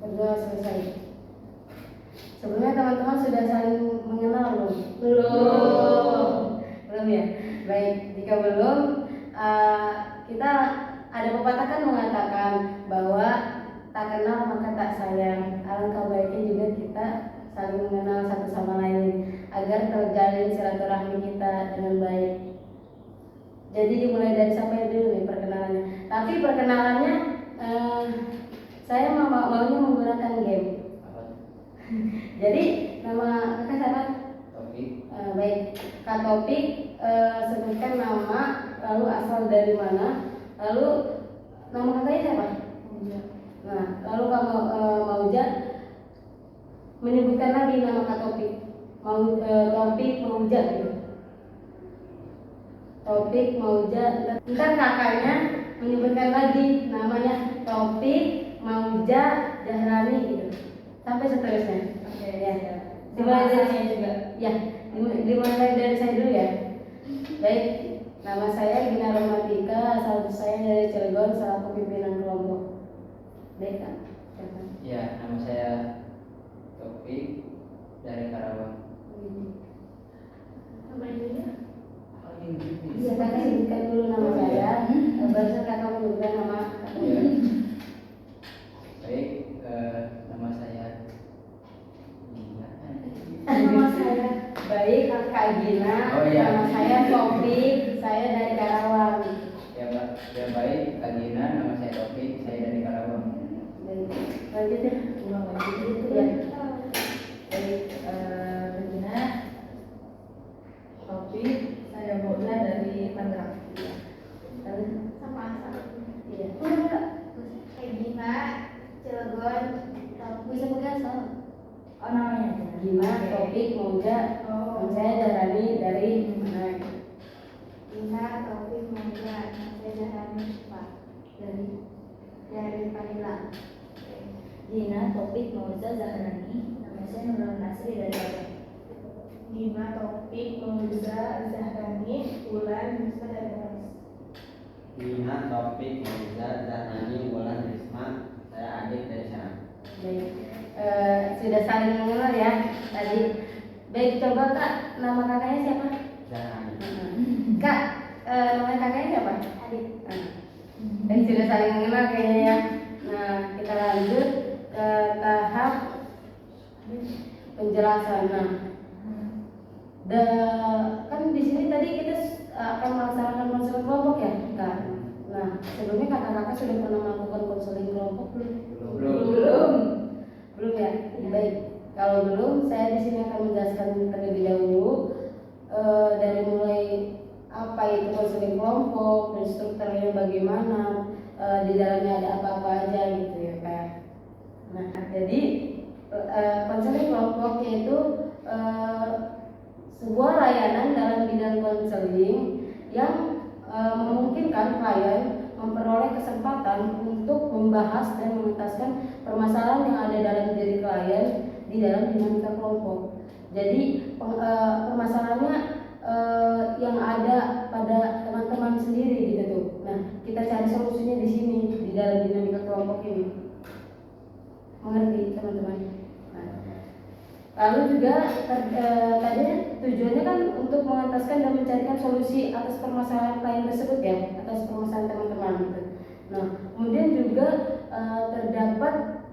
kedua selesai. Sebelumnya teman-teman sudah saling mengenal belum? Belum ya? Baik, jika belum, kita ada pepatah kan mengatakan bahwa tak kenal maka tak sayang. Alangkah baiknya juga kita saling mengenal satu sama lain agar terjalin silaturahmi kita dengan baik. Jadi dimulai dari siapa dulu nih perkenalannya. Tapi perkenalannya saya maunya menggunakan game. Jadi nama kakak siapa? Topik. Baik, Kak Topik, sebutkan nama, lalu asal dari mana, lalu nama kakaknya siapa? Mauja. Nah, lalu kamu Mauja menyebutkan lagi nama Kak Topik. Topik Mauja gitu. Topik Mauja. Ntar kakaknya menyebutkan lagi namanya Topik Mauja Zahrani gitu. Sampai seterusnya. Oke, ya. Dimulai dari saya juga. Ya, dimulai dari saya dulu ya. Baik, nama saya Gina Romantika, asal saya dari Cilegon, selaku pimpinan kelompok. Baik, Kak. Ya, nama saya Topik dari Karawang. Nama ibunya? Iya, kakak sebutkan dulu nama saya. Barusan kakak menyebutkan nama kakak. Ya. Baik, nama saya Nama saya baik, Kak Gina. Oh, iya. Nama saya Topik, saya dari Karawang. Ya, Pak. Ya, baik, Kak Gina, nama saya Topik, saya dari Karawang. Lanjut ya. Ya. Baik, Regina, Topik, saya Bola dari Tangerang. Sama asal. Iya. Regina, Cilegon, Bisa pegang asal. Oh, namanya Gina, Topik, Mauja. Saya Zahrani dari Gina, Taufik, Mauja, saya Zahrani, Pak, dari Panila. Gina, Topik, Mauza, Zahrani. Nama saya Nurul Nasri dari Aceh. Gina, Taufik, Mauja, Zahrani, Ulan, Musa dari Paris. Gina, Topik, Mauza, Zahrani, Wulan, Risma. Saya Adik dari sana. Baik. Sudah saling mengenal ya tadi. Baik, coba Kak, nama kakaknya siapa? Zahrani. Kak, nama kakaknya siapa? Adik. Baik, sudah saling mengenal kayaknya ya. Nah, kita lanjut ke tahap penjelasan. Nah, kan di sini tadi kita akan melaksanakan konseling kelompok ya, Kak. Nah, sebelumnya kakak-kakak sudah pernah melakukan konseling kelompok belum ya? Baik. Kalau belum, saya di sini akan menjelaskan terlebih dahulu dari mulai apa itu konseling kelompok dan strukturnya bagaimana, di dalamnya ada apa-apa aja gitu ya, Kak. Nah, jadi konseling kelompok yaitu sebuah layanan dalam bidang konseling yang memungkinkan klien memperoleh kesempatan untuk membahas dan mengentaskan permasalahan yang ada dalam diri klien di dalam dinamika kelompok. Jadi permasalahannya yang ada pada teman-teman sendiri gitu tuh. Nah, kita cari solusinya di sini di dalam dinamika kelompok ini. Mengerti teman-teman? Lalu juga tadi tujuannya kan untuk mengentaskan dan mencarikan solusi atas permasalahan klien tersebut ya, atas permasalahan teman-teman gitu. Nah, kemudian juga terdapat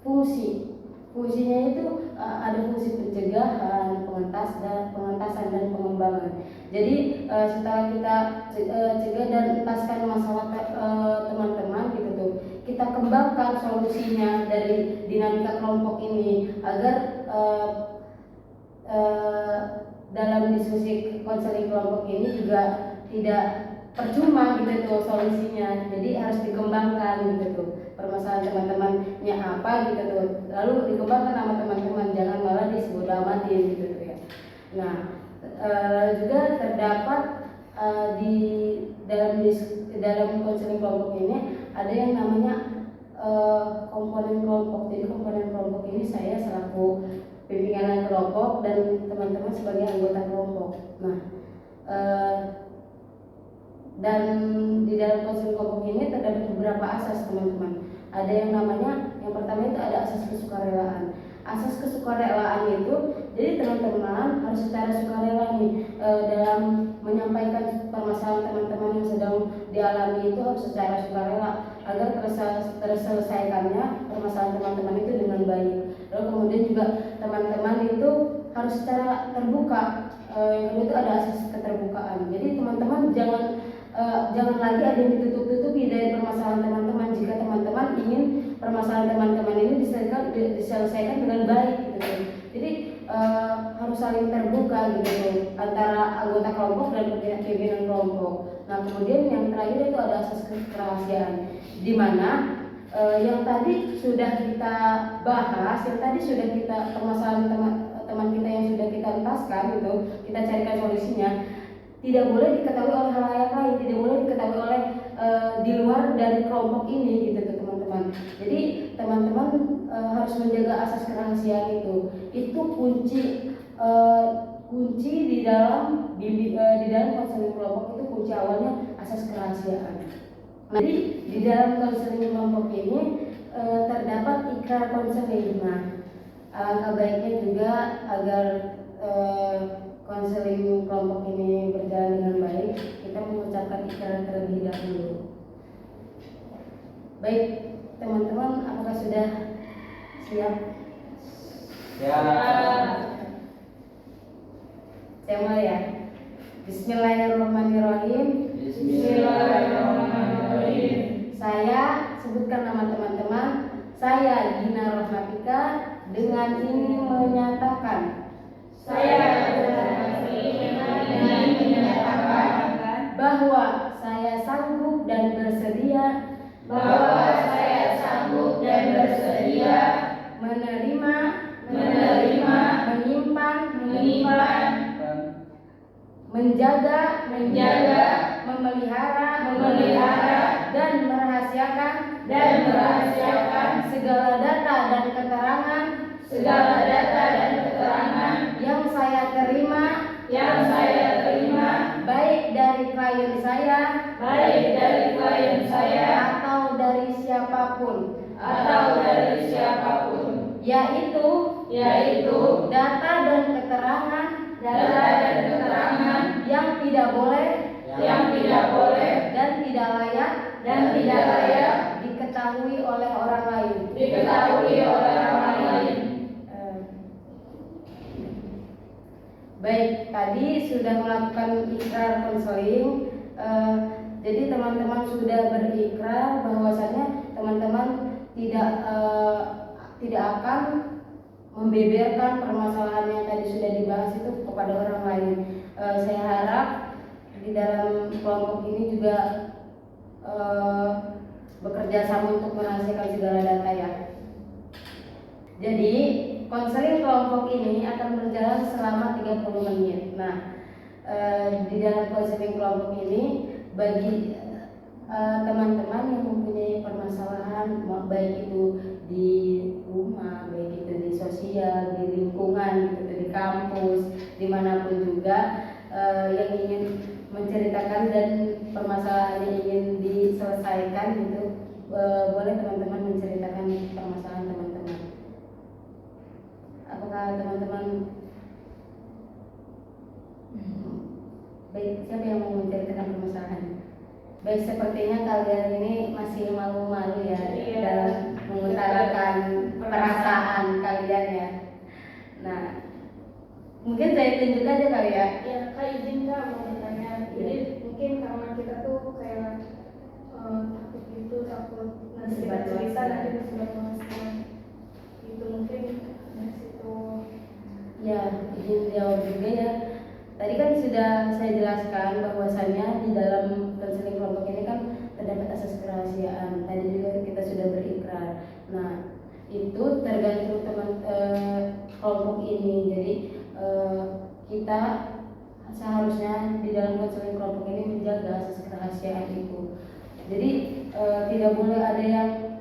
fungsinya itu ada fungsi pencegahan, pengentasan dan pengembangan. Jadi setelah kita cegah dan entaskan masalah teman-teman gitu tuh, kita kembangkan solusinya dari dinamika kelompok ini agar dalam diskusi konseling kelompok ini juga tidak percuma gitu tuh solusinya. Jadi harus dikembangkan gitu tuh, permasalahan teman-temannya apa gitu tuh, lalu dikembangkan sama teman-teman, jangan malah disebodoh amatin gitu tuh ya. Nah, juga terdapat di dalam konseling kelompok ini ada yang namanya komponen kelompok. Jadi komponen kelompok ini saya selaku pimpinan kelompok dan teman-teman sebagai anggota kelompok. Nah, dan di dalam konseling kelompok ini terdapat beberapa asas teman-teman. Ada yang namanya, yang pertama itu ada asas kesukarelaan. Asas kesukarelaan itu, jadi teman-teman harus secara sukarela nih dalam menyampaikan permasalahan teman-teman yang sedang dialami itu harus secara sukarela agar terselesaikannya permasalahan teman-teman itu dengan baik. Lalu kemudian juga teman-teman itu harus secara terbuka. Yang kedua itu ada asas keterbukaan. Jadi teman-teman jangan lagi ada yang ditutup-tutupi dari permasalahan teman-teman. Jika teman-teman ingin permasalahan teman-teman ini diselesaikan dengan baik gitu. Jadi harus saling terbuka gitu antara anggota kelompok dan pimpinan kelompok. Nah kemudian yang terakhir itu ada asas kerahasiaan, di mana yang tadi sudah kita bahas, yang tadi sudah kita permasalahan teman kita yang sudah kita entaskan gitu, kita carikan solusinya. Tidak boleh diketahui oleh halayak lain, tidak boleh diketahui oleh di luar dari kelompok ini gitu tuh teman-teman. Jadi teman-teman harus menjaga asas kerahasiaan itu. Itu kunci di dalam konseling kelompok itu kunci awalnya asas kerahasiaan. Jadi di dalam konseling kelompok ini terdapat ikrar konseling. Nah, alangkah baiknya juga agar konseling kelompok ini berjalan dengan baik, kita mengucapkan ikrar terlebih dahulu. Baik, teman-teman, apakah sudah siap? Ya. Saya mulai ya. Bismillahirrahmanirrahim. Bismillahirrahmanirrahim. Saya sebutkan nama teman-teman. Saya Gina Rohmatika dengan ini menyatakan bahwa saya sanggup dan bersedia menerima, menyimpan, menjaga, memelihara, dan merahasiakan segala data dan keterangan yang saya terima baik dari klien saya atau dari siapapun, yaitu data dan keterangan yang tidak boleh dan tidak layak diketahui oleh orang lain. Baik, tadi sudah melakukan ikrar konseling. Jadi teman-teman sudah berikrar bahwasannya teman-teman tidak akan membeberkan permasalahan yang tadi sudah dibahas itu kepada orang lain. Saya harap di dalam kelompok ini juga bekerja sama untuk merahasiakan segala data ya. Jadi konseling kelompok ini akan berjalan selama 30 menit. Nah, di dalam konseling kelompok ini bagi teman-teman yang mempunyai permasalahan baik itu di rumah, baik itu di sosial, di lingkungan, gitu, di kampus, dimanapun juga yang ingin menceritakan dan permasalahannya ingin diselesaikan gitu, boleh teman-teman menceritakan permasalahan teman-teman. Apakah teman-teman baik, siapa yang mau menceritakan permasalahan? Baik, sepertinya kalian ini masih malu-malu ya dalam mengutarakan perasaan kalian ya. Nah, mungkin saya tunjuk aja kali ya. Ya, Kak izin Kak mau bertanya. Jadi mungkin karena kita tuh kayak takut gitu, takut nanti kita cerita nanti tersebar luaskan. Itu mungkin dari situ. Ya, izin jawab juga ya. Tadi kan sudah saya jelaskan bahwasannya di dalam konseling kelompok ini kan terdapat asas kerahasiaan. Tadi juga kita sudah berikrar. Nah, itu tergantung teman kelompok ini. Jadi kita seharusnya di dalam konseling kelompok ini menjaga asas kerahasiaan itu. Jadi tidak boleh ada yang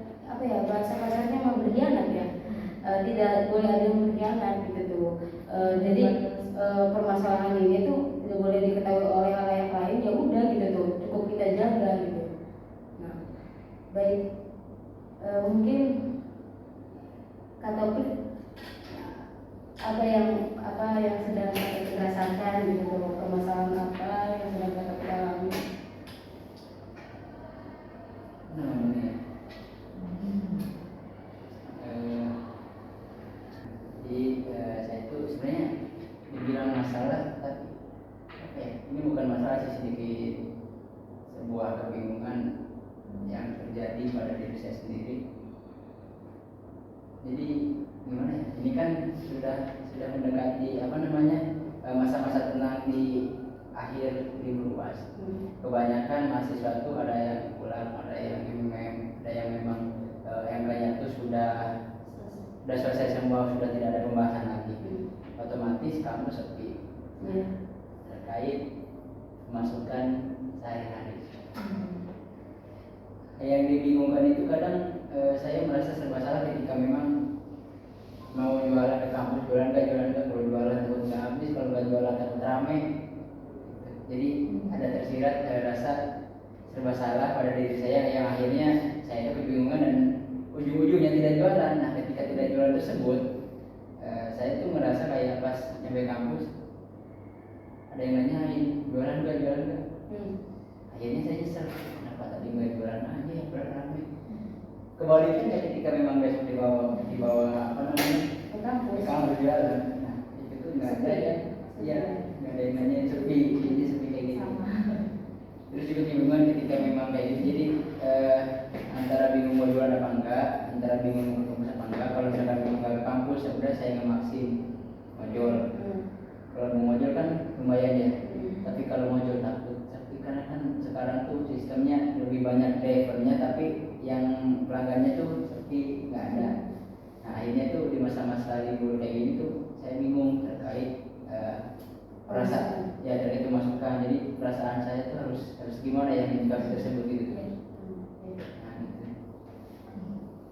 bahasa kasarnya mau berkhianat ya. Tidak boleh ada yang berkhianat gitu tuh. Jadi permasalahan ini tuh tidak boleh diketahui oleh halayak lain, ya udah gitu tuh, cukup kita jaga gitu. Nah, baik, mungkin kebingungan yang terjadi pada diri saya sendiri. Jadi gimana ya? Ini kan sudah mendekati masa-masa tenang di akhir libur UAS. Kebanyakan mahasiswa tuh ada yang pulang, ada yang memang yang lainnya tuh sudah selesai semua, sudah tidak ada pembahasan lagi. Otomatis kamu sepi terkait masukan sehari-hari. Yang dibingungkan itu kadang saya merasa serba salah ketika memang mau jualan ke kampus, jualan nggak, kalau jualan takut nggak habis, kalau nggak jualan takut rame. Jadi ada tersirat rasa serba salah pada diri saya yang akhirnya saya kebingungan dan ujung-ujungnya tidak jualan. Nah ketika tidak jualan tersebut, saya tuh merasa kayak pas nyampe kampus ada yang nanyain jualan nggak. Akhirnya saya nyesel, kenapa tadi nggak jualan aja ya, rame. Kebalikannya ketika memang besok dibawa Ke kampus. ke kampus jualan, nah itu tuh nggak ada ya nggak ada yang nanyain, sepi, jadi sepi kayak gitu. Terus juga kebingungan ketika memang kayak gitu, jadi antara bingung mau jualan apa enggak, antara bingung mau ke kampus apa enggak. Kalau misalkan bingung nggak ke kampus, ya udah saya ngemaksin ngojol. Kalau mau ngojol kan lumayan ya, tapi kalau ngojol takut karena kan sekarang tuh sistemnya lebih banyak drivernya, tapi yang pelanggannya tuh sepi, nggak ada. Nah akhirnya tuh di masa-masa libur kayak gini tuh saya bingung terkait perasaan ya dari itu masukan. Jadi perasaan saya tuh harus gimana ya menyikapi tersebut gitu. Nah, gitu.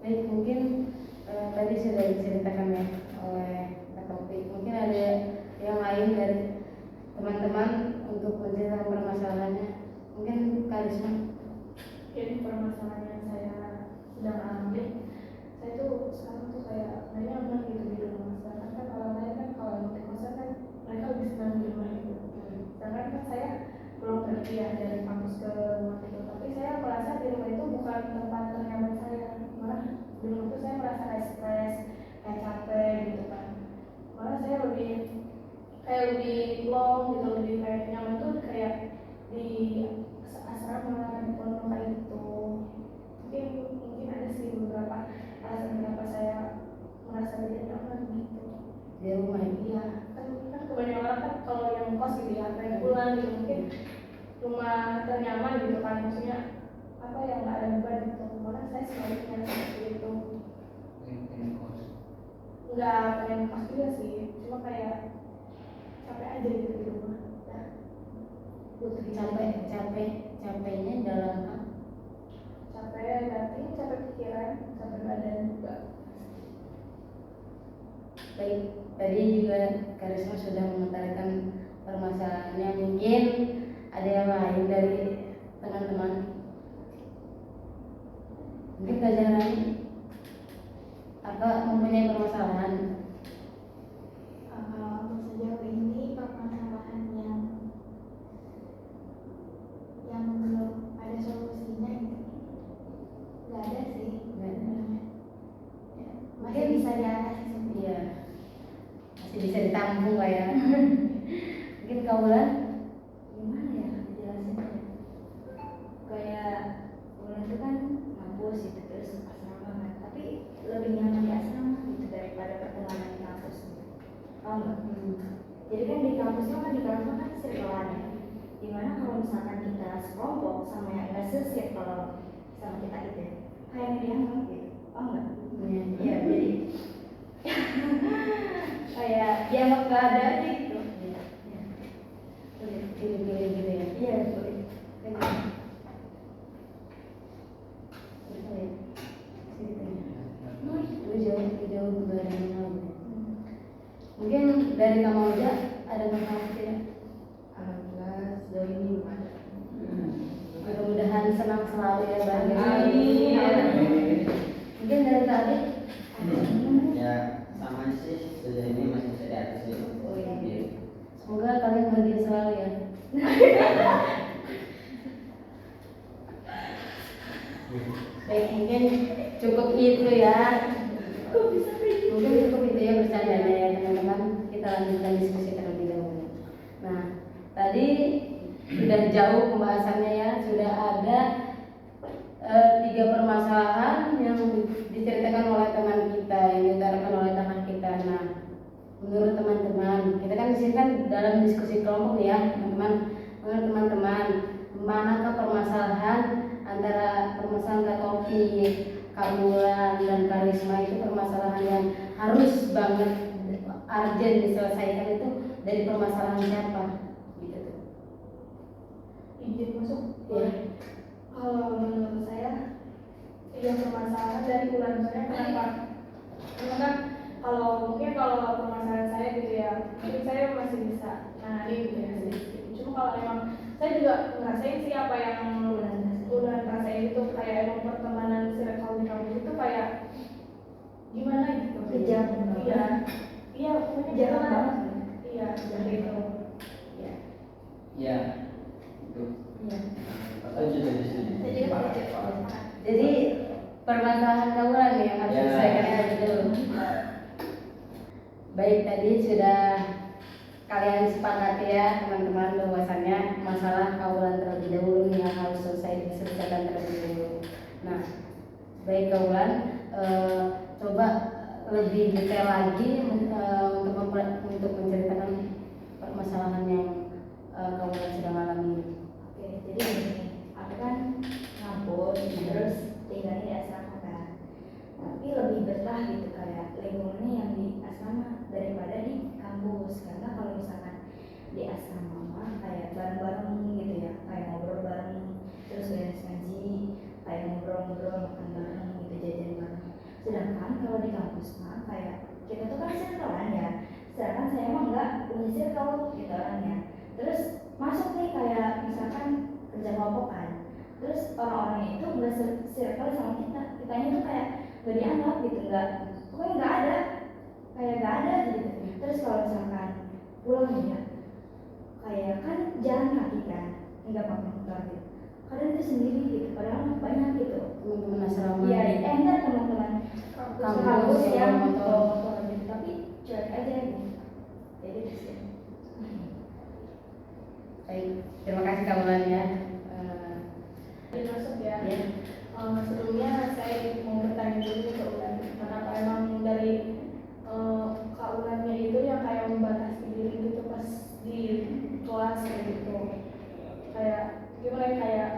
Baik, mungkin tadi sudah diceritakan ya oleh Kak Taufik. Mungkin ada yang lain dari teman-teman untuk menceritakan permasalahannya. Mungkin Kak Risma. Jadi permasalahan yang saya sedang alami, saya tuh sekarang tuh kayak banyak gitu di rumah. Sedangkan kan kalau saya kan kalau di kosan kan mereka lebih senang di rumah gitu. Sedangkan kan saya belum pergi ya dari kampus ke rumah itu, tapi saya merasa di rumah itu bukan tempat ternyaman saya. Malah di rumah itu saya merasa kayak stres, kayak capek gitu kan. Malah saya lebih long gitu, lebih kayak nyaman tuh kayak di asrama, di pondok kayak gitu. Mungkin ada sih beberapa alasan kenapa saya merasa tidak nyaman gitu Di rumah ini. iya kan kebanyakan orang kan kalau yang kos gitu ya pengen pulang gitu, mungkin rumah ternyaman gitu kan, maksudnya apa yang nggak ada beban gitu. Malah saya sebaliknya seperti itu, Pengen kos. nggak pengen kos juga sih, cuma kayak capek aja gitu di rumah ya. Capeknya dalam apa? Capek hati, capek pikiran, capek badan juga. Baik, tadi juga Kak Risma sudah mengutarakan permasalahannya. Mungkin ada yang lain dari teman-teman. Mungkin Kak Zahrani apa mempunyai permasalahan? Sejauh ini permasalahan yang belum ada solusinya gitu nggak ada sih. Masih bisa diatasi semua. Iya, masih bisa ditampung lah ya. Mungkin Kak Wulan? Gimana ya jelasinnya, kayak Wulan itu kan ngampus gitu terus asrama kan, tapi lebih nyaman di asrama gitu daripada pertemanan di kampus. Oh enggak. Jadi kan di kampusnya kan circle-an ya. Dimana kalau misalkan kita sekelompok sama yang enggak se-circle sama kita gitu, kayak dianggap gitu. Oh enggak. Iya jadi kayak dianggap nggak ada aja gitu. Pilih-pilih gitu ya. Iya boleh. Jauh dari yang lain. Mungkin dari Kak Mauja ada masalah tidak? Alhamdulillah sejauh ini belum ada. Mudah-mudahan senang selalu ya Bang. Amin. Mungkin dari Kak Adit? Ya sama sih, sejauh ini masih bisa diatasi. Oh iya. Semoga kalian bahagia selalu ya. Baik, mungkin cukup itu ya. Mungkin cukup itu ya bercandanya ya teman-teman. Kita lanjutkan diskusi terlebih dahulu. Nah, tadi sudah jauh pembahasannya ya, sudah ada dalam diskusi kelompok nih ya teman-teman, manakah permasalahan antara permasalahan Kak Topi, Kak Wulan, dan Kak Risma itu permasalahan yang harus banget urgent diselesaikan itu dari permasalahan siapa? Gitu tuh. Izin masuk. Ya. Kalau menurut saya yang permasalahan dari Wulan, saya kenapa? Karena kan kalau permasalahan saya gitu ya, mungkin saya masih bisa nanganin gitu ya sedikit. Cuma kalau emang saya juga ngerasain sih apa yang Wulan rasain itu, kayak emang pertemanan circle di kampus itu kayak gimana gitu. Kejam. Iya, pokoknya Jahat jangan. banget. Iya, seperti itu. Iya. Ya, itu. Iya. Setuju. Jadi permasalahan Kak Wulan nih yang harus Ya. diselesaikan dulu. Baik, tadi sudah kalian sepakati ya teman-teman bahwasannya masalah Kak Wulan terlebih dahulu yang harus diselesaikan terlebih dahulu. Nah, baik Kak Wulan, coba lebih detail lagi untuk menceritakan permasalahan yang Kak Wulan sedang alami. Oke, jadi gini, aku kan ngampus terus tinggalnya di asrama kan, tapi lebih betah gitu kayak lingkungannya yang di asrama daripada di kampus. Karena kalau misalkan di asrama mah kayak bareng-bareng gitu ya, kayak ngobrol bareng, terus beres ngaji kayak ngobrol-ngobrol, makan bareng gitu, jajan bareng. Sedangkan kalau di kampus mah kayak kita tuh kan circle-an ya, sedangkan saya emang enggak punya circle gitu orangnya. Terus masuk nih kayak misalkan kerja kelompok kan, terus orang-orangnya itu nggak circle sama kitanya tuh kayak gak dianggap gitu, pokoknya nggak ada, kayak nggak ada gitu. Terus kalau misalkan pulang nih ya, kayak kan jalan kaki kan, nggak pakai motor gitu, kadang itu sendiri gitu, padahal banyak gitu. Teman-teman asrama. Iya, enggak teman-teman Kampus yang yang bawa motor gitu, tapi cuek aja gitu. Jadi gitu sih. Baik, terima kasih Kak Wulan ya. Jadi masuk ya. Ya. Sebelumnya saya mau bertanya dulu ke Ulan, kenapa emang dari Kak Ulannya itu yang kayak membatasi diri gitu pas di kelas kayak gitu, kayak gimana ya, kayak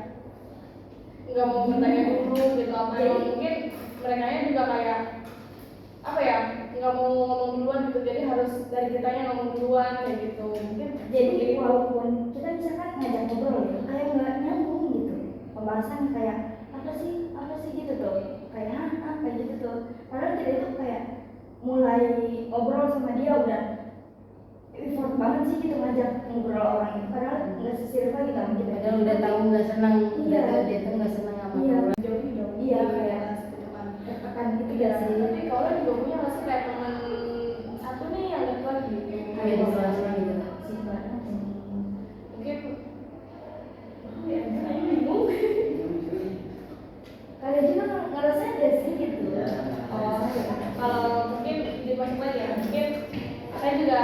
nggak mau bertanya dulu gitu, apa emang mungkin mereka juga kayak apa ya, nggak mau ngomong duluan gitu, jadi harus dari kitanya ngomong duluan kayak gitu mungkin. Jadi walaupun kita misalkan ngajak ngobrol ya, kayak nggak nyambung gitu pembahasan, kayak apa sih gitu tuh, kayak kayak gitu tuh. Padahal kita itu kayak mulai ngobrol sama dia udah effort banget sih gitu ngajak ngobrol orang itu, padahal nggak sesirkel gitu sama kita. Padahal udah tahu nggak senang, Iya. udah tahu dia tuh nggak senang sama Iya. Kak Wulan. Jauh Iya, kayak depan. tekan gitu Iya, gak sih. tapi kalau juga punya nggak sih kayak teman satu nih yang dekat gitu. Kayak di kelasnya gitu. Sih banget. Mungkin ya, saya bingung. Kalian juga ngerasain gak sih gitu? Oh, kalau mungkin dimasuk lagi ya, mungkin saya juga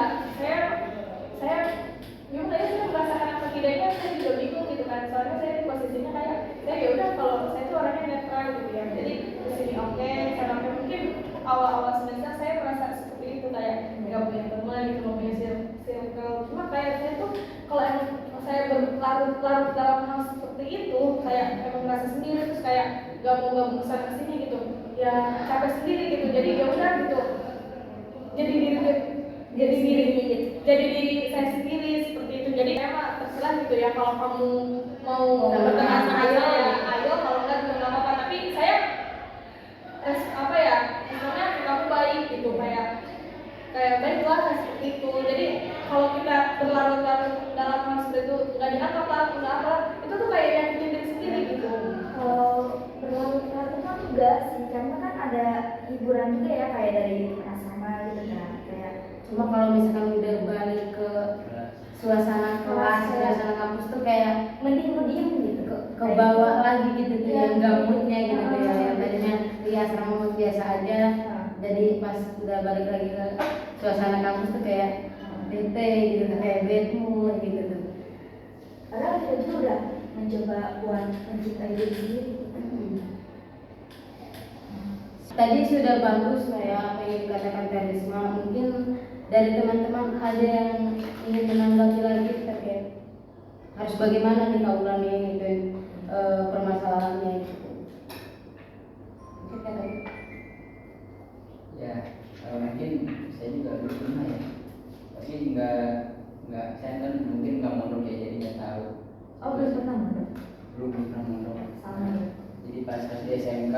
gimana ya, saya merasakan apa tidaknya, saya juga bingung gitu kan, soalnya saya di posisinya kayak saya ya udah, kalau saya tuh orangnya netral gitu ya, jadi di sini oke, karena mungkin awal-awal semester saya merasa seperti itu, kayak nggak punya teman gitu, nggak punya circle. Cuma kayak saya tuh kalau emang saya berlarut-larut dalam hal seperti itu, kayak emang merasa sendiri, terus kayak nggak mau kesana kesini gitu, ya capek sendiri gitu, jadi ya udah gitu, jadi diri saya sendiri seperti itu. Jadi emang terserah gitu ya, kalau kamu mau berteman sama saya, ayo, kalau enggak juga nggak apa-apa. Tapi saya apa ya, misalnya kamu baik gitu, kayak baiklah seperti itu. Jadi kalau kita berlarut-larut dalam hal seperti itu, nggak dianggap lah, nggak apa, itu tuh kayak nyakitin diri sendiri gitu. Berlarut-larut kan enggak sih, karena kan ada hiburan juga ya, kayak dari asrama gitu kan, kayak Cuma kalau misalkan udah balik ke suasana kelas, suasana kampus tuh kayak mending lu diem gitu, ke bawah lagi gitu tuh, Iya. yang gabutnya gitu tuh ya. Yang tadinya di asrama biasa aja, jadi pas udah balik lagi ke suasana kampus tuh kayak bete gitu tuh, kayak bad mood gitu tuh. Padahal kita juga udah mencoba buat mencintai diri sendiri. Tadi sudah bagus lah ya apa yang dikatakan Teh Risma. Mungkin dari teman-teman ada yang ingin menanggapi lagi terkait harus bagaimana nih kaulan nih gitu permasalahannya gitu. Mungkin kan? Ya, mungkin saya juga belum pernah ya, tapi nggak saya kan mungkin nggak mondok ya, jadi nggak tahu. Oh, belum pernah mondok. Belum pernah mondok. Sama ya. Jadi pas SD SMK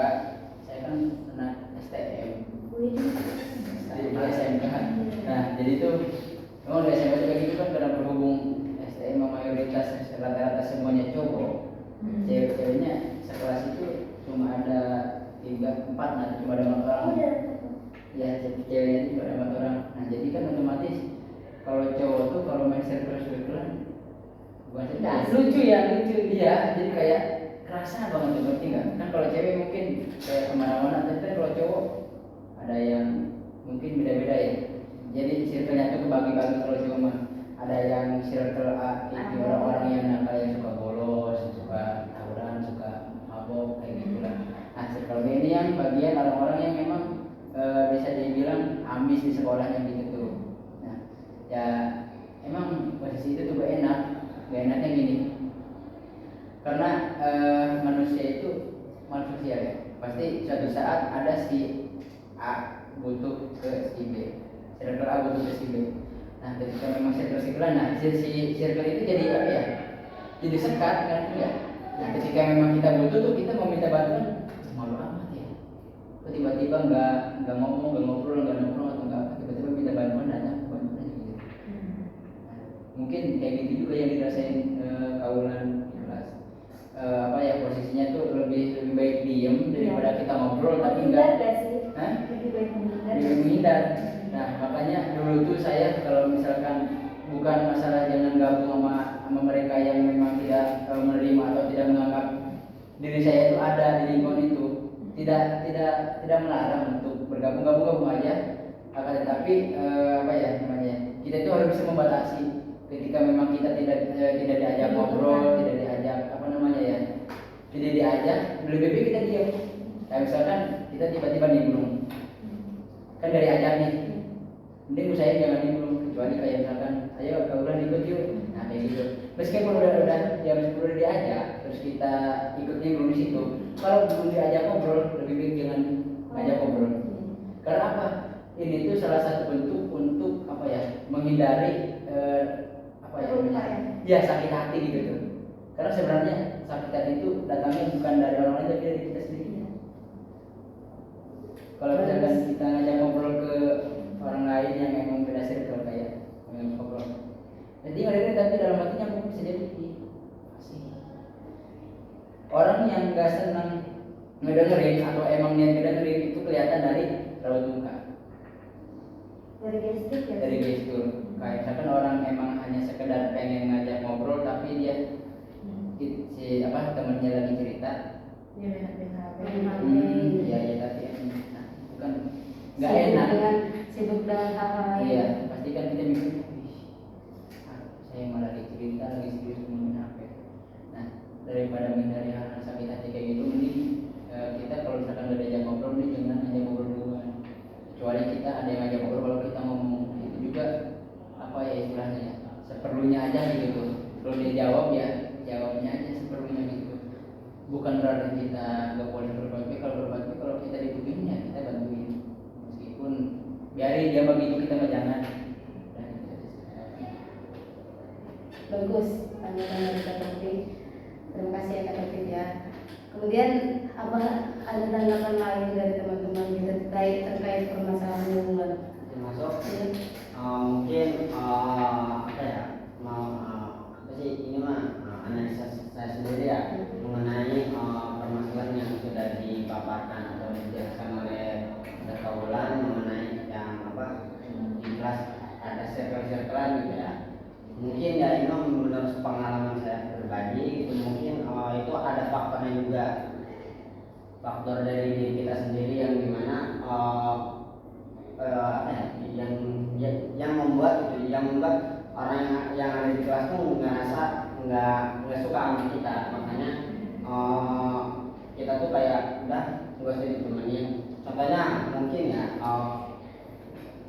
saya kan pernah STM. Wih. Jadi di SMK. Nah, jadi itu memang di SMK juga gitu kan, karena berhubung STM mayoritas rata-rata semuanya cowok. Cewek-ceweknya sekelas itu cuma ada 3-4, nah cuma ada 4 orang. Ya, ceweknya itu cuma ada 4 orang. Nah, jadi kan otomatis kalau cowok tuh kalau main circle-circlean bukan cerita. Lucu ya, lucu. Iya, jadi kayak kerasa banget tuh, ngerti nggak? Kan kalau cewek mungkin kayak kemana-mana, tapi kan kalau cowok ada yang mungkin beda-beda ya. Jadi circle-nya tuh kebagi-bagi. Kalau cowok mah ada yang circle A itu orang-orang yang nakal, yang suka bolos, suka tawuran, suka mabok kayak gitulah. Nah, circle B ini yang bagian orang-orang yang memang bisa dibilang ambis di sekolahnya gitu tuh. Nah, ya emang posisi itu tuh gak enak. Gak enaknya gini, karena manusia itu makhluk sosial ya. Pasti suatu saat ada si A butuh ke si B, circle A butuh ke si B. Nah, ketika memang circle-circle, nah si circle itu jadi apa ya? Jadi sekat kan ya. Nah, ketika memang kita butuh tuh, kita mau minta bantuan malu amat ya. Kok tiba-tiba nggak ngomong, nggak ngobrol, nggak nongkrong atau nggak apa, tiba-tiba minta bantuan datang bantuan aja gitu. Mungkin kayak gitu juga yang dirasain kaulan kelas. Apa ya, posisinya tuh lebih baik diem daripada kita ngobrol, tapi enggak. Hah? Lebih baik menghindar. Lebih menghindar. Nah, makanya dulu tuh saya kalau misalkan bukan masalah jangan gabung sama mereka yang memang tidak menerima atau tidak menganggap diri saya itu ada di lingkungan itu, tidak melarang untuk bergabung aja. Akan tetapi apa ya namanya, kita itu harus bisa membatasi. Ketika memang kita tidak diajak ngobrol, tidak diajak apa namanya ya, tidak diajak, lebih baik kita diam. Kayak misalkan kita tiba-tiba nimbrung, kan dari ajak nih, mending saya jangan nimbrung, kecuali kayak misalkan ayo kaulan ikut yuk, nah kayak gitu. Meskipun udah ya meskipun udah diajak, terus kita ikut nimbrung di situ, kalau belum diajak ngobrol, lebih baik jangan ngajak ngobrol. Karena apa? Ini tuh salah satu bentuk untuk apa ya, menghindari apa ya, sakit hati gitu tuh. Karena sebenarnya sakit hati itu datangnya bukan dari orang lain, tapi dari kita sendiri. Kalau misalkan kita ngajak ngobrol ke orang lain yang emang beda circle kayak ngobrol, nanti mereka tapi dalam hatinya mungkin bisa jadi asik. Orang yang nggak senang ngedengerin atau emang niat ngedengerin itu kelihatan dari raut muka. Dari gestur ya. Dari gestur. Kayak misalkan orang emang hanya sekedar pengen ngajak ngobrol, tapi dia si apa temennya lagi cerita, Dia benar-benar. iya tapi nah, bukan nggak enak. Sibuk dengan hal-hal lain. Iya, pasti kan kita mikir, saya malah lagi cerita, lagi serius ngomongin HP. Nah, daripada menghindari hal-hal sakit hati kayak gitu, mending kita kalau misalkan udah diajak ngobrol, nih jangan ngajak ngobrol duluan. Kecuali kita ada yang ngajak ngobrol, kalau kita ngomong itu juga apa ya istilahnya ya, seperlunya aja gitu. Kalau dia jawab ya jawabnya aja seperlunya gitu. Bukan berarti kita nggak boleh berbagi. Kalau kita dibutuhin ya kita bantuin, meskipun biarin dia begitu, kita mah jangan. Bagus tanggapan dari Kak Taufik. Terima kasih ya Kak Taufik ya. Kemudian apa ada tanggapan lain dari teman-teman kita terkait permasalahan hubungan? Termasuk Ya. mungkin apa ya, mau apa sih ini mah analisa saya sendiri ya mengenai permasalahan yang sudah dipaparkan atau dijelaskan oleh Kaulan mengenai yang apa di kelas ada circle-circlean gitu ya. Mungkin ya ini menurut pengalaman saya pribadi itu mungkin itu ada faktornya juga, faktor dari diri kita sendiri yang dimana apa ya, yang membuat gitu, yang membuat orang yang ada di kelas tuh nggak suka sama kita. Makanya kita tuh kayak udah nggak usah ditemenin. Contohnya mungkin ya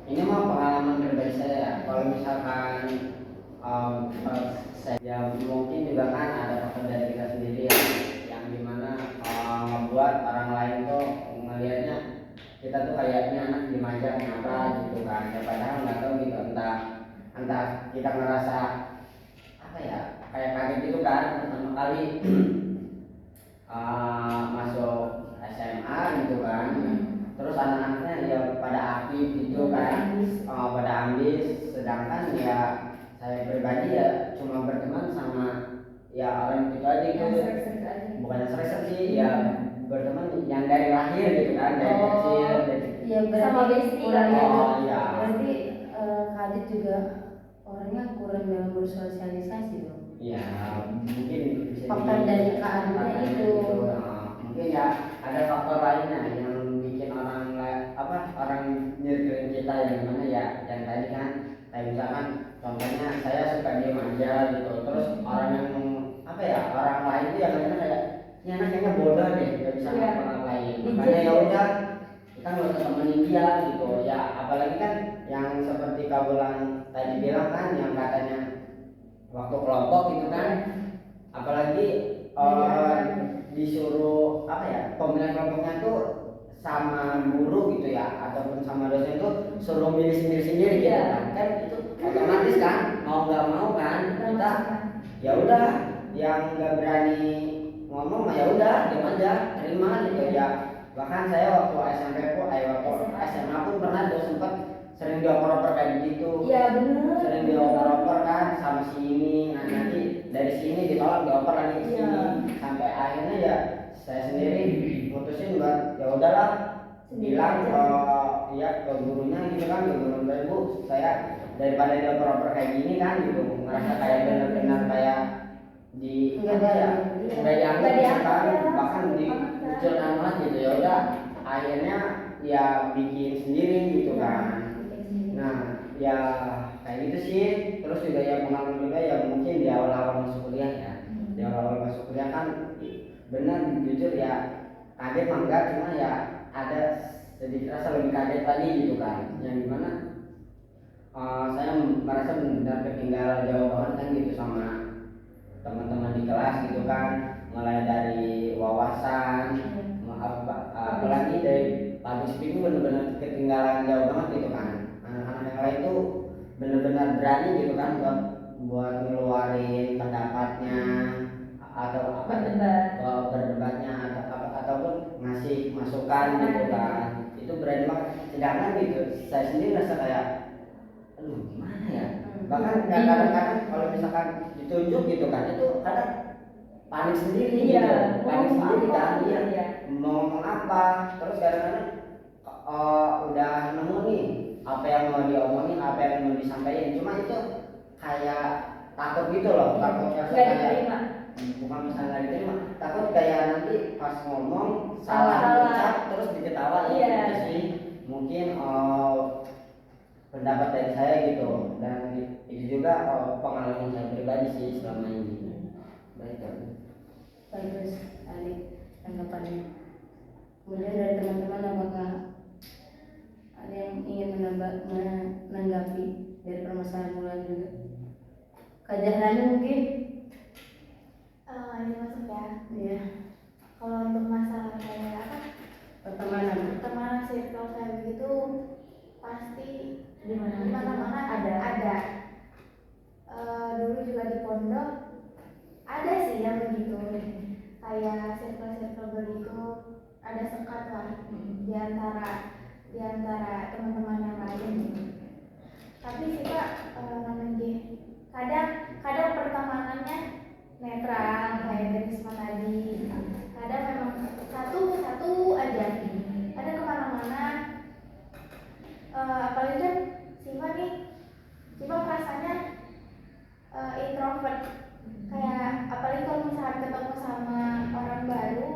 ini mah pengalaman pribadi saya ya. Kalau misalkan saya ya mungkin juga kan ada faktor dari kita sendiri ya, yang dimana membuat orang lain tuh melihatnya kita tuh kayaknya anak dimanja kenapa gitu kan, ya padahal nggak tahu gitu, entah kita ngerasa apa ya, kayak kaget gitu kan pertama kali masuk SMA gitu kan, terus anak-anaknya ya pada aktif gitu kan, pada ambis, sedangkan ya saya pribadi ya cuma berteman sama ya orang itu aja gitu, bukan sering sih ya, berteman yang dari lahir gitu kan, dari kecil dari Iya Sama berarti bestie kurangnya kan? Oh, iya. berarti Kadit juga orangnya kurang dalam bersosialisasi dong. ya mungkin bisa Faktor dari keadaannya itu. Mungkin ya ada faktor lainnya yang bikin orang nyergelin kita, yang mana ya yang tadi kan kayak misalkan contohnya saya suka diem aja gitu, terus orang yang apa ya, orang lain tuh yang lainnya kayak ini anak kayaknya bodoh deh, nggak bisa ngapa-ngapain, makanya ya udah kita nggak usah temenin dia gitu ya. Apalagi kan yang seperti Kak Bulan tadi bilang kan, yang katanya waktu kelompok gitu kan, apalagi disuruh apa ya, pemilihan kelompoknya tuh sama guru gitu ya, ataupun sama dosen tuh suruh milih sendiri gitu kan itu otomatis kan mau nggak mau kan kita ya udah, yang nggak berani ngomong ya udah diam aja terima gitu ya. Bahkan saya waktu SMP pun waktu SMA pun pernah tuh sempat sering dioper-oper kayak gitu. Iya bener. Sering dioper-oper kan sama sini, nanti dari sini ditolak dioper lagi ke sini, sampai akhirnya ya saya sendiri mutusin buat ya udahlah, bilang ya ke gurunya gitu kan, ke guru ibu saya daripada dioper-oper kayak gini kan gitu, ngerasa kayak benar-benar kayak di apa ya, nggak dianggap kan, bahkan dikucilkan banget gitu. Ya udah akhirnya ya bikin sendiri gitu kan. Nah ya kayak gitu sih. Terus juga ya pengalaman juga ya mungkin di awal-awal masuk kuliah ya, di awal-awal masuk kuliah kan benar jujur ya kaget mah enggak, cuma ya ada sedikit rasa lebih kaget lagi gitu kan, yang dimana saya merasa benar-benar ketinggalan jauh banget kan gitu sama teman-teman di kelas gitu kan, mulai dari wawasan apalagi dari public speaking benar-benar ketinggalan jauh banget gitu kan. Anak-anak yang lain tuh benar-benar berani gitu kan buat ngeluarin pendapatnya atau berdebatnya ataupun ngasih masukan gitu kan, itu berani banget. Sedangkan gitu saya sendiri rasa kayak aduh gimana ya, bahkan kadang-kadang kalau misalkan ditunjuk gitu kan itu kadang panik sendiri gitu, panik sendiri kan dia mau ngomong apa, terus kadang-kadang udah nemu nih apa yang mau diomongin, apa yang mau disampaikan, cuma itu kayak takut gitu loh, takut kayak bukan misalnya nggak diterima, takut kayak nanti pas ngomong salah ucap terus diketawain. Itu sih mungkin pendapat dari saya gitu, dan itu juga pengalaman saya pribadi sih selama ini. Bagus Ali tanggapannya. Kemudian dari teman-teman apakah ada yang ingin menanggapi dari permasalahan Bulan juga? Kak Jahrani mungkin? Ini masuk ya. Iya. Kalau untuk masalah kayak apa? Pertemanan circle kayak begitu pasti Di mana-mana ada. Dulu juga di pondok ada sih yang begitu, kayak circle begitu, ada sekat lah di antara teman-teman yang lain. Tapi kita kadang pertemanannya netral kayak Risma tadi, kadang memang satu aja, ada kemana-mana. Apalagi kan Siva rasanya introvert, kayak apalagi kalau misalnya ketemu sama orang baru,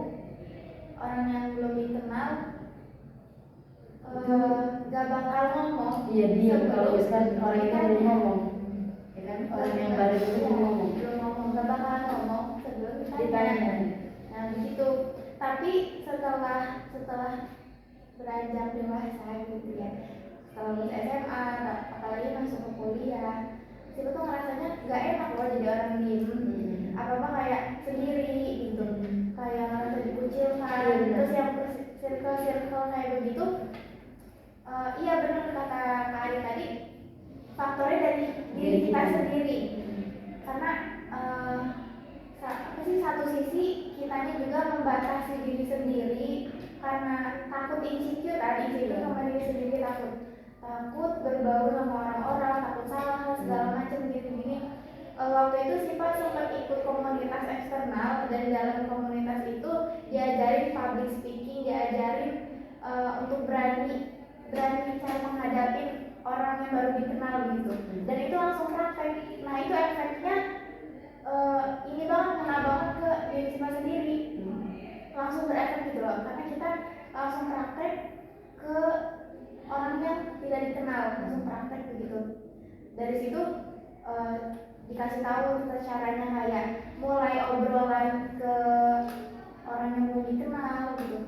orang yang belum dikenal, gak bakal ngomong. Iya diam kalau misalkan orang itu belum ngomong, ya kan orang yang baru itu belum ngomong. Gak bakal ngomong sebelum Ditanya. Nah begitu. Tapi setelah beranjak dewasa gitu ya, kalau lulus SMA apalagi masuk ke kuliah itu tuh ngerasanya nggak enak loh jadi orang diem apa kayak sendiri gitu kayak ngerasa dikucilkan terus yang circle kayak begitu iya benar kata Kak Ari tadi faktornya dari diri kita sendiri karena apa sih satu sisi kitanya juga membatasi diri sendiri karena takut insecure sama diri sendiri takut berbaur sama orang-orang takut salah segala macam gini-gini waktu itu Siva sempat ikut komunitas eksternal dan dalam komunitas itu diajarin public speaking diajarin untuk berani cara menghadapi orang yang baru dikenal gitu dan itu langsung praktek nah itu efeknya ini banget kena banget ke diri Siva sendiri langsung berefek gitu loh karena kita langsung praktek ke orang yang tidak dikenal langsung praktek begitu dari situ dikasih tahu caranya kayak mulai obrolan ke orang yang belum dikenal gitu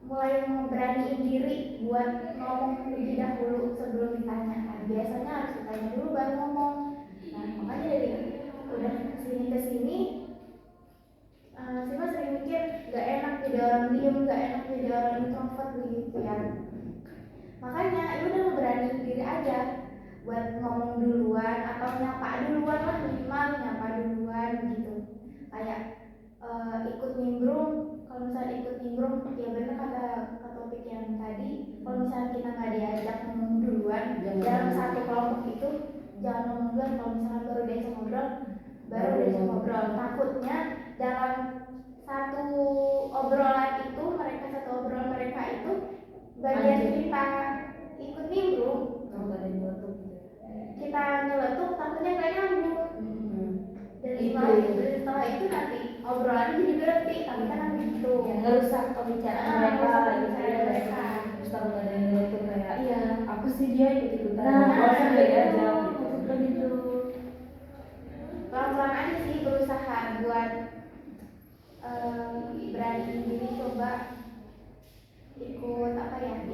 mulai memberaniin diri buat ngomong lebih dahulu sebelum ditanya biasanya harus ditanya dulu baru ngomong nah makanya dari udah kesini Siva sering mikir gak enak jadi orang diem gak enak jadi orang introvert begitu ya makanya ya udah beraniin diri aja buat ngomong duluan atau nyapa duluan lah minimal nyapa duluan gitu kayak ikut nimbrung kalau misalnya ikut nimbrung ya bener kata topik yang tadi kalau misalnya kita nggak diajak ngomong duluan dalam satu kelompok itu jangan ngomong duluan kalau misalnya baru diajak ngobrol takutnya dalam satu obrolan mereka itu bagian kita ikut nimbrung kita nyeletuk takutnya nggak nyambung dan setelah itu nanti obrolan jadi berhenti tapi kan begitu ngerusak pembicaraan mereka terus kalau nggak ada yang nyeletuk kayak iya aku sih dia ikut-ikutan nah aja begitu pelan-pelan aja sih berusaha buat berani diri coba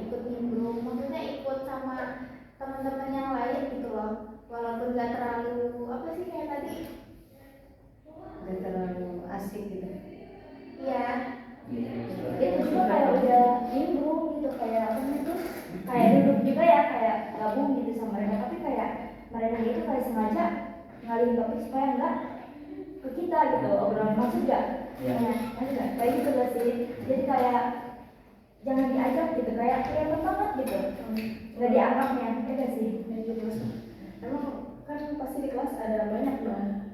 ikut nimbrung maksudnya ikut sama teman-teman yang lain gitu loh walaupun gak terlalu apa sih kayak tadi nggak terlalu asik gitu iya Itu juga kayak udah nimbrung gitu kayak apa itu kayak duduk juga ya kayak gabung gitu sama mereka tapi kayak mereka itu kayak sengaja ngalihin topik supaya enggak ke kita gitu obrolan maksud gak? Maksud gak? Kayak gitu gak sih? Jadi kayak jangan diajak gitu kayak kelihatan banget gitu nggak dianggapnya ya gak sih? Emang kan pasti di kelas ada banyak orang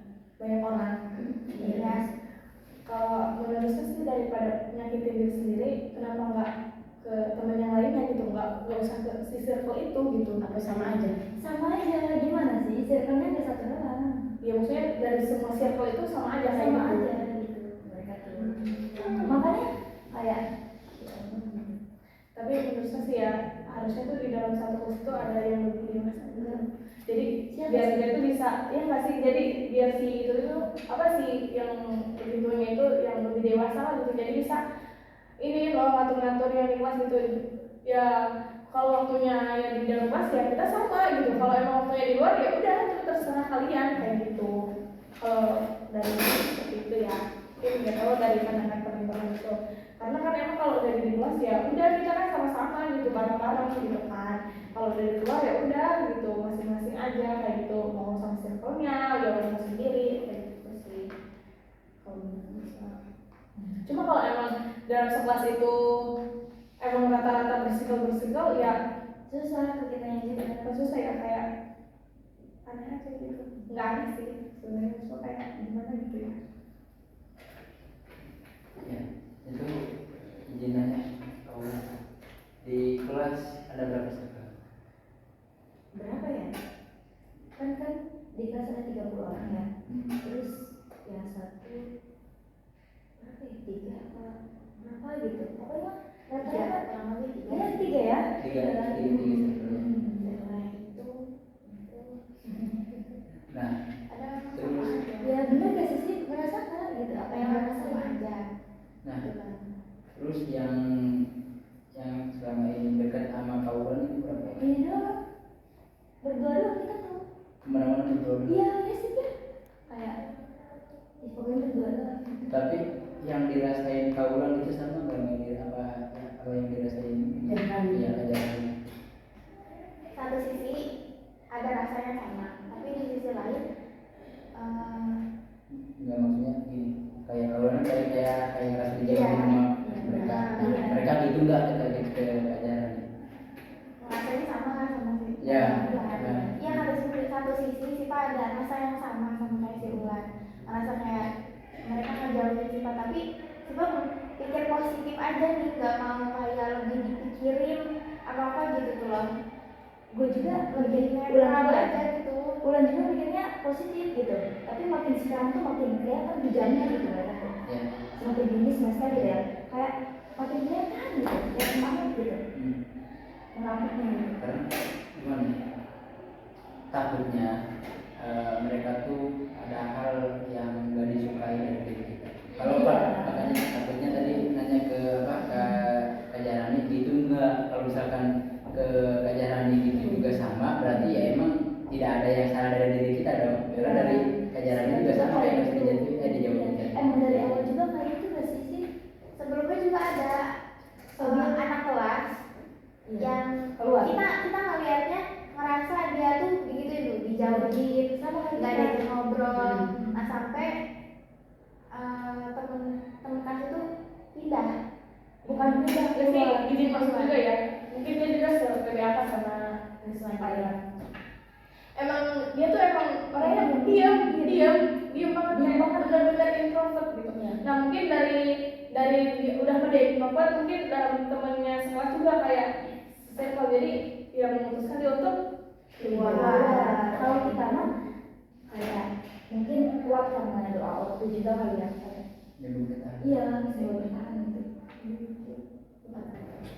Iya. Kalau menurut saya sih daripada nyakitin diri sendiri kenapa nggak ke teman yang lainnya gitu nggak usah ke si circle itu gitu apa sama aja Gimana sih? Circle-nya ada satu doang ya maksudnya dari semua circle itu sama aja kayak sama gitu. aja gitu mereka tuh makanya kayak Tapi menurut saya sih ya harusnya tuh di dalam satu kelas itu ada yang lebih dewasa gitu. Jadi biar dia tuh bisa ya nggak sih jadi biar si itu apa sih yang lebih tuanya itu yang lebih dewasa lah gitu jadi bisa ini loh ngatur-ngatur yang di kelas gitu ya kalau waktunya yang di dalam kelas ya kita sama gitu kalau emang waktunya di luar ya udah itu terserah kalian kayak gitu kalau dari seperti itu ya mungkin nggak tahu dari pandangan teman-teman itu karena kan emang kalau dari di kelas ya udah kita kan sama-sama gitu bareng-bareng gitu kan kalau dari luar ya udah gitu masing-masing aja kayak gitu mau sama circle-nya ya mau sendiri kayak gitu sih kalau bisa. Cuma kalau emang dalam sekelas itu emang rata-rata bersikal ya susah ke kita yang gitu kan susah ya kayak aneh aja gitu nggak aneh sih sebenarnya cuma kayak gimana gitu ya. Ya, itu izin nanya kalau di kelas ada berapa circle? berapa ya? kan di kelas ada 30 orang ya terus yang satu berapa ya? 3 apa berapa gitu pokoknya rata-rata kurang lebih 3 ya 3 ya? Tiga circle. Setelah itu Nah, ada terus ya benar gak sih merasakan gitu apa yang merasakan aja nah terus yang selama ini dekat sama kawan itu berapa? ini doang ngobrol. Iya sih ya kayak pokoknya berdua lah. Tapi yang dirasain kaulan itu sama nggak yang apa yang dirasain Ajaran. iya ajaran. Satu sisi ada rasanya sama, tapi di sisi lain Nggak, maksudnya gini, kayak kaulan kayak ngerasa dijauhin sama mereka. Iya. Mereka gitu nggak kita ke ajaran. rasanya sama sama si Ya. Iya satu sisi Sipa ada rasa yang sama kayak si Ulan, rasa kayak mereka ngejauhin Sipa, tapi Sipa pikir positif aja nih, nggak mau kayak lebih dipikirin apa gitu tuh loh. Gue juga Lebih ulang netral aja gitu. Ulan juga mikirnya positif gitu, tapi makin sekarang tuh makin kelihatan hujannya gitu mereka tuh. Ya. Semakin dingin semester gitu ya, kayak makin kelihatan gitu, ya semangat gitu, merampoknya gitu. Karena gimana? Takutnya mereka tuh ada hal yang nggak disukai dari diri kita. Kalau Iya. Pak, makanya takutnya tadi nanya ke apa ke Jarani gitu enggak. Kalau misalkan ke Jarani gitu juga sama, berarti ya emang tidak ada yang salah dari diri kita dong. Karena dari Jarani juga sama kayak harus dijauhin. Emang dari awal juga kayak itu gak sih? Sebelumnya juga ada anak kelas yang Keluar. kita ngelihatnya ngerasa dia tuh begitu itu dijauhin, Sama kayak nggak kita. ada ngobrol. Nah sampai temen kelas itu pindah. Bukan pindah Iya keluar. izin masuk juga ya. Mungkin dia juga lebih atas sama Selain Pak Iwan. emang dia tuh emang orangnya diam banget, Diam banget. benar-benar introvert gitu. Iya. Nah mungkin dari dia udah pada introvert, mungkin dalam temannya sekelas juga kayak circle, jadi dia memutuskan dia untuk keluar. Kalau kita mah kayak mungkin kuat karena doa waktu juga kali ya. Jangan bertahan. Iya, bisa bertahan gitu.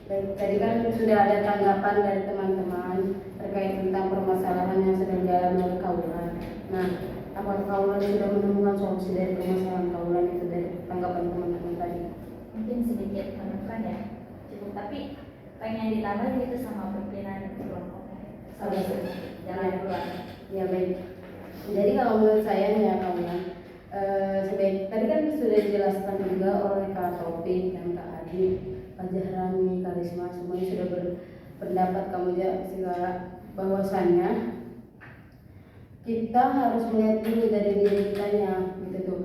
Baik, tadi kan sudah ada tanggapan dari teman-teman terkait tentang permasalahan yang sedang dialami oleh kaulan. Nah, apakah kaulan sudah menemukan solusi dari permasalahan kaulan itu dari tanggapan teman-teman tadi? Mungkin sedikit menemukan ya, cukup, tapi pengen ditambah gitu sama pimpinan kelompoknya. Solusi jalan keluar. Ya baik. Jadi kalau menurut saya nih ya kaulan, sebaik tadi kan sudah dijelaskan juga oleh Kak Taufik dan Kak Adi, Pak Jahrani, Karisma, semuanya sudah berpendapat kamu segala bahwasannya kita harus melihat dulu dari diri kitanya gitu tuh.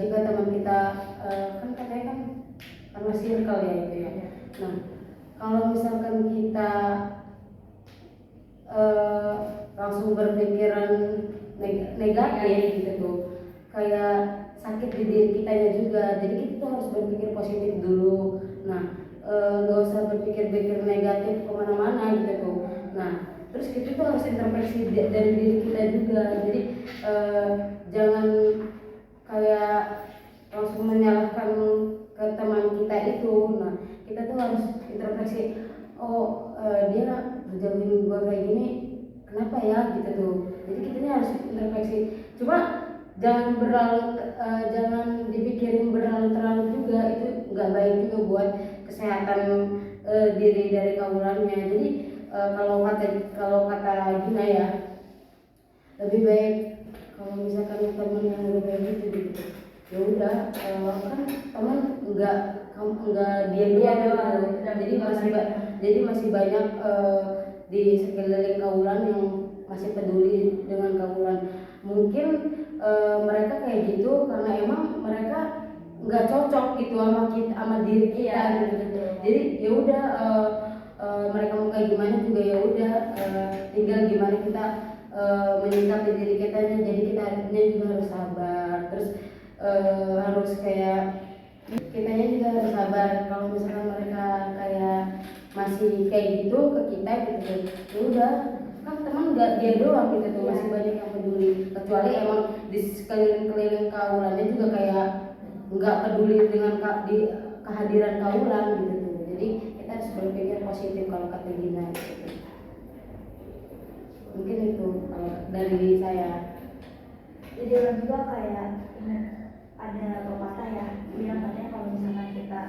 Jika teman kita kan katanya kan karena circle ya itu ya. Nah kalau misalkan kita langsung berpikiran negatif gitu tuh, kayak sakit di diri kitanya juga. Jadi kita tuh harus berpikir positif dulu. Nah nggak usah berpikir negatif kemana-mana gitu tuh. Nah terus kita tuh harus introspeksi dari diri kita juga. Jadi jangan kayak langsung menyalahkan ke teman kita itu. Nah kita tuh harus introspeksi, oh dia berjauhin gua kayak gini kenapa ya gitu tuh. Jadi kita harus introspeksi, cuma jangan dipikirin terlalu juga, itu nggak baik juga buat kesehatan diri dari kaulannya. Jadi kalau kata Gina ya, lebih baik kalau misalkan temen yang udah kayak gitu ya udah, kan teman nggak dia doang, jadi masih banyak di sekeliling kaulan yang masih peduli dengan kaulan. Mungkin mereka kayak gitu karena emang mereka nggak cocok gitu sama diri kita gitu. Jadi ya udah, mereka mau kayak gimana juga ya udah, tinggal gimana kita menyikapi diri kita. Jadi kita juga harus sabar, terus harus kayak kitanya juga harus sabar. Kalau misalkan mereka kayak masih kayak gitu ke kita gitu, ya udah, kan teman nggak dia doang gitu tuh, masih banyak yang peduli. Kecuali emang di sekeliling kaulannya juga kayak nggak peduli dengan di kehadiran kaulan gitu tuh. Jadi kita harus berpikir positif kalau kata Gina gitu. Mungkin itu kalau dari saya. Jadi orang juga kayak ada pepatah ya, bilang katanya kalau misalkan kita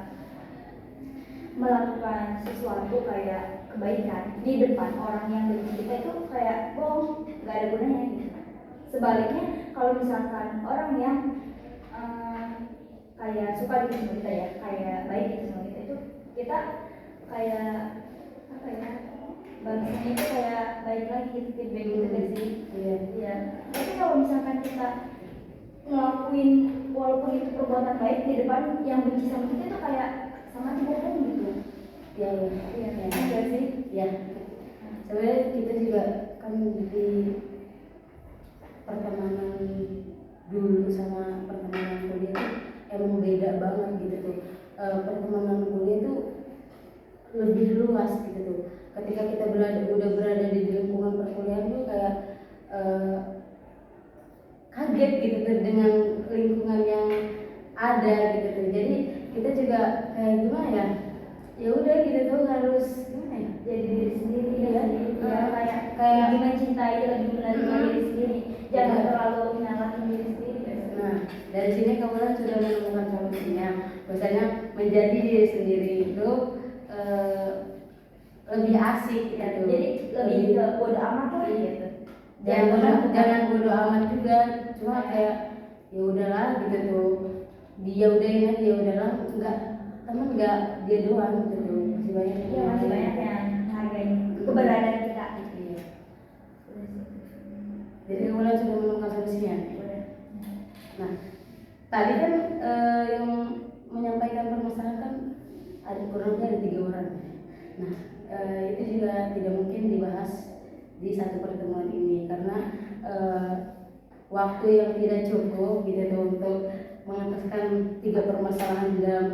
melakukan sesuatu kayak kebaikan di depan orang yang benci kita itu kayak bohong, nggak ada gunanya gitu. sebaliknya kalau misalkan orang yang kayak suka gitu sama kita ya, kayak baik gitu sama kita, itu kita kayak apa ya, balasnya itu kayak baik lagi gitu, feedback gitu kan sih. Iya. Tapi kalau misalkan kita ngelakuin walaupun itu perbuatan baik di depan yang benci sama kita itu kayak sama aja bohong gitu. Iya. Iya sih. Ya, sebenarnya kita juga kan di pertemanan dulu sama pertemanan kuliah tuh emang beda banget gitu tuh. Pertemanan kuliah tuh lebih luas gitu tuh. Ketika kita udah berada di lingkungan perkuliahan tuh kayak kaget gitu tuh dengan lingkungan yang ada gitu tuh. Jadi kita juga kayak gimana ya? Ya udah gitu tuh harus gimana ya? Jadi diri sendiri Iya. ya, kayak lebih mencintai, lebih menerima diri sendiri, jangan terlalu menyalahkan diri sendiri. Nah, dari sini kamu sudah menemukan solusinya. Bahwasanya menjadi diri sendiri itu lebih asik gitu. Jadi lebih ke bodo amat lah gitu. Jangan bodo amat juga. Cuma kayak ya udahlah gitu tuh. Dia udahin aja, ya udahlah, teman enggak dia doang gitu tuh. Masih banyak Iya, masih banyak yang hargain keberadaan kita. Iya. Jadi kamu sudah menemukan solusinya. Nah, tadi kan yang menyampaikan permasalahan kan ada kurang lebih ada 3 orang. Nah, itu juga tidak mungkin dibahas di satu pertemuan ini karena waktu yang tidak cukup gitu tuh untuk mengataskan 3 permasalahan di dalam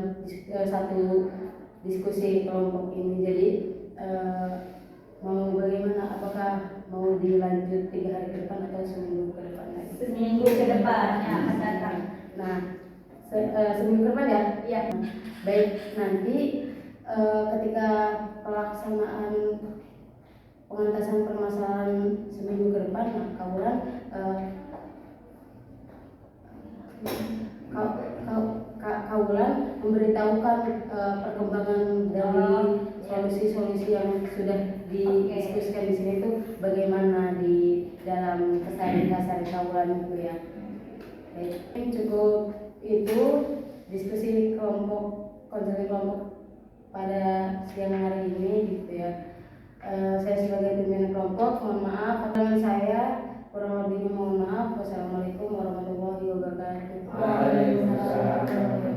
satu diskusi kelompok ini. Jadi mau bagaimana? Apakah mau dilanjut 3 hari ke depan atau seminggu ke depan lagi? Seminggu ke depan yang akan datang. Nah, seminggu ke depan ya? Iya. Baik, nanti ketika pelaksanaan pengentasan permasalahan seminggu ke depan, nah, Kaulan Kaulan memberitahukan perkembangan dari solusi-solusi yang sudah didiskusikan di sini itu bagaimana di dalam keseharian dasar Kaulan gitu ya. Baik, cukup itu diskusi konseling kelompok pada siang hari ini gitu ya. Saya sebagai pimpinan kelompok mohon maaf dengan saya kurang lebihnya mohon maaf. Wassalamualaikum warahmatullahi wabarakatuh. Waalaikumsalam.